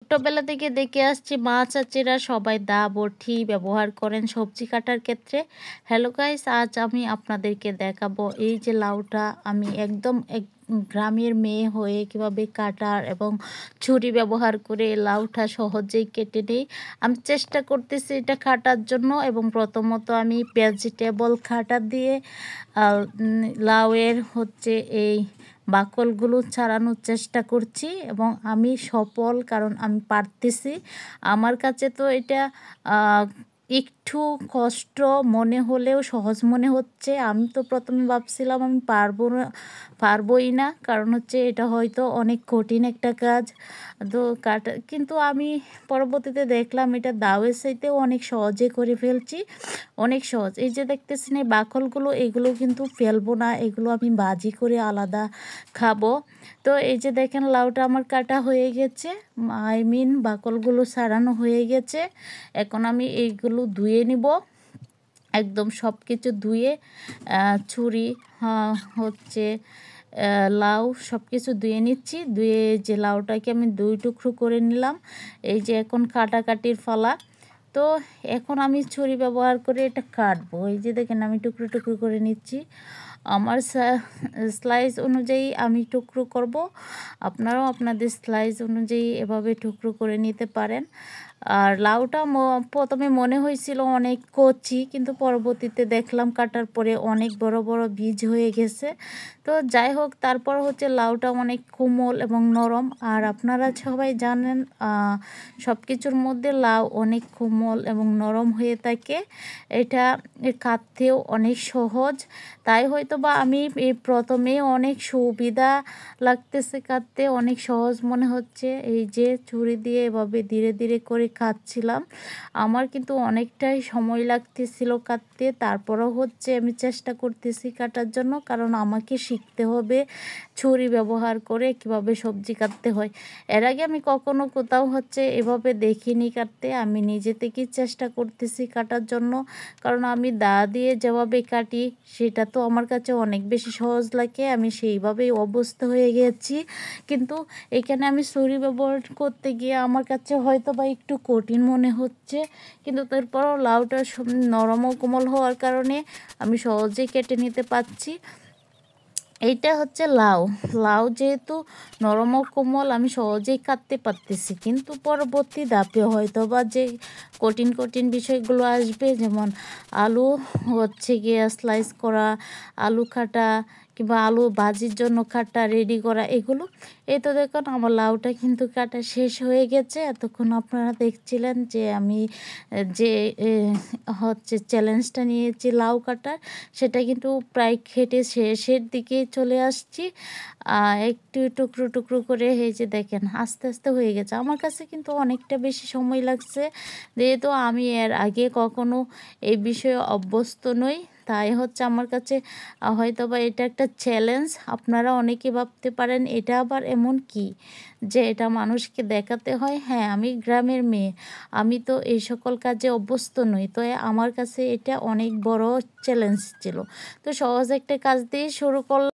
ছোটবেলা থেকে দেখে আসছি মা চাচিরা সবাই দা বটি ব্যবহার করেন সবজি কাটার ক্ষেত্রে। হ্যালো গাইস, আজ আমি আপনাদেরকে দেখাবো এই যে লাউটা আমি একদম গ্রামের মেয়ে হয়ে কিভাবে কাটার এবং ছুরি ব্যবহার করে লাউটা সহজেই কেটে নেই। আমি চেষ্টা করতেছি এটা কাটার জন্য, এবং প্রথমত আমি ভেজিটেবল কাটার দিয়ে লাউয়ের এই বাকলগুলো ছাড়ানোর চেষ্টা করছি, এবং আমি সফল, কারণ আমি পারতেছি। আমার কাছে তো এটা একটু কষ্ট মনে হলেও সহজ মনে হচ্ছে। আমি তো প্রথমে ভাবছিলাম আমি পারবোই না, কারণ এটা হয়তো অনেক কঠিন একটা কাজ। তো কিন্তু আমি পরবর্তীতে দেখলাম এটা দাওয়ের চাইতেও অনেক সহজে করে ফেলছি, অনেক সহজ। এই যে দেখতেছেন এই বাকলগুলো, এগুলো কিন্তু ফেলবো না, এগুলো আমি ভাজি করে আলাদা খাবো। তো এই যে দেখেন লাউটা আমার কাটা হয়ে গেছে, বাকলগুলো ছাড়ানো হয়ে গেছে। এখন আমি এইগুলো ধুয়ে নিব, একদম সব কিছু ধুয়ে ছুরি হচ্ছে লাউ সব কিছু ধুয়ে নিচ্ছি। ধুয়ে যে লাউটাকে আমি দুই টুকরো করে নিলাম। এই যে এখন কাটাকাটির ফালা। তো এখন আমি ছুরি ব্যবহার করে এটা কাটবো। এই যে দেখেন আমি টুকরো টুকরো করে নিচ্ছি। আমার স্লাইস অনুযায়ী আমি টুকরো করব, আপনারাও আপনাদের স্লাইস অনুযায়ী এভাবে টুকরো করে নিতে পারেন। আর লাউটা প্রথমে মনে হয়েছিল অনেক কচি, কিন্তু পরবর্তীতে দেখলাম কাটার পরে অনেক বড় বড় বীজ হয়ে গেছে। তো যাই হোক, তারপর লাউটা অনেক কোমল এবং নরম। আর আপনারা সবাই জানেন সব কিছুর মধ্যে লাউ অনেক কোমল এবং নরম হয়ে থাকে। এটা কাটতেও অনেক সহজ, তাই হয়তো বা আমি প্রথমে অনেক সুবিধা লাগতেছে কাটতে, অনেক সহজ মনে হচ্ছে। এই যে ছুরি দিয়ে এভাবে ধীরে ধীরে করে কাটছিলাম, আমার কিন্তু অনেকটাই সময় লাগতেছিল কাটতে। তারপরও আমি চেষ্টা করতেছি কাটার জন্য, কারণ আমাকে শিখতে হবে ছুরি ব্যবহার করে কিভাবে সবজি কাটতে হয়। এর আগে আমি কখনো কোথাও এভাবে দেখিনি কাটতে। আমি নিজে থেকেই চেষ্টা করতেছি কাটার জন্য, কারণ আমি দা দিয়ে যেভাবে কাটি সেটা তো আমার কাছে অনেক বেশি সহজ লাগে, আমি সেইভাবেই অভ্যস্ত হয়ে গেছি। কিন্তু এখানে আমি ছুরি ব্যবহার করতে গিয়ে আমার কাছে হয়তো বা একটু কঠিন মনে হচ্ছে, কিন্তু তারপরও লাউটা নরম ও কোমল হওয়ার কারণে আমি সহজেই কেটে নিতে পারছি। এইটা লাউ। লাউ যেহেতু নরম ও কোমল, আমি সহজেই কাটতে পারতেছি। কিন্তু পরবর্তী ধাপে হয়তো বা যে কঠিন কঠিন বিষয়গুলো আসবে, যেমন আলু গিয়ে স্লাইস করা, আলু কাটা, কিংবা আলু ভাজির জন্য কাটা রেডি করা, এগুলো। এই তো দেখুন আমার লাউটা কিন্তু কাটা শেষ হয়ে গেছে। এতক্ষণ আপনারা দেখছিলেন যে আমি যে চ্যালেঞ্জটা নিয়েছি লাউ কাটার, সেটা কিন্তু প্রায় খেটে শেষের দিকে চলে আসছি। একটু টুকরো টুকরো করে এই যে দেখেন আস্তে আস্তে হয়ে গেছে। আমার কাছে কিন্তু অনেকটা বেশি সময় লাগছে, যেহেতু আমি এর আগে কখনো এই বিষয়ে অভ্যস্ত নই। তাই আমার কাছে হয়তো বা এটা একটা চ্যালেঞ্জ। আপনারা অনেকে ভাবতে পারেন এটা আবার এমন কি যে এটা মানুষকে দেখাতে হয়। হ্যাঁ, আমি গ্রামের মেয়ে, আমি তো এই সকল কাজে অভ্যস্ত নই। তো আমার কাছে এটা অনেক বড় চ্যালেঞ্জ ছিল। তো সহজ একটা কাজ দিয়ে শুরু করলাম।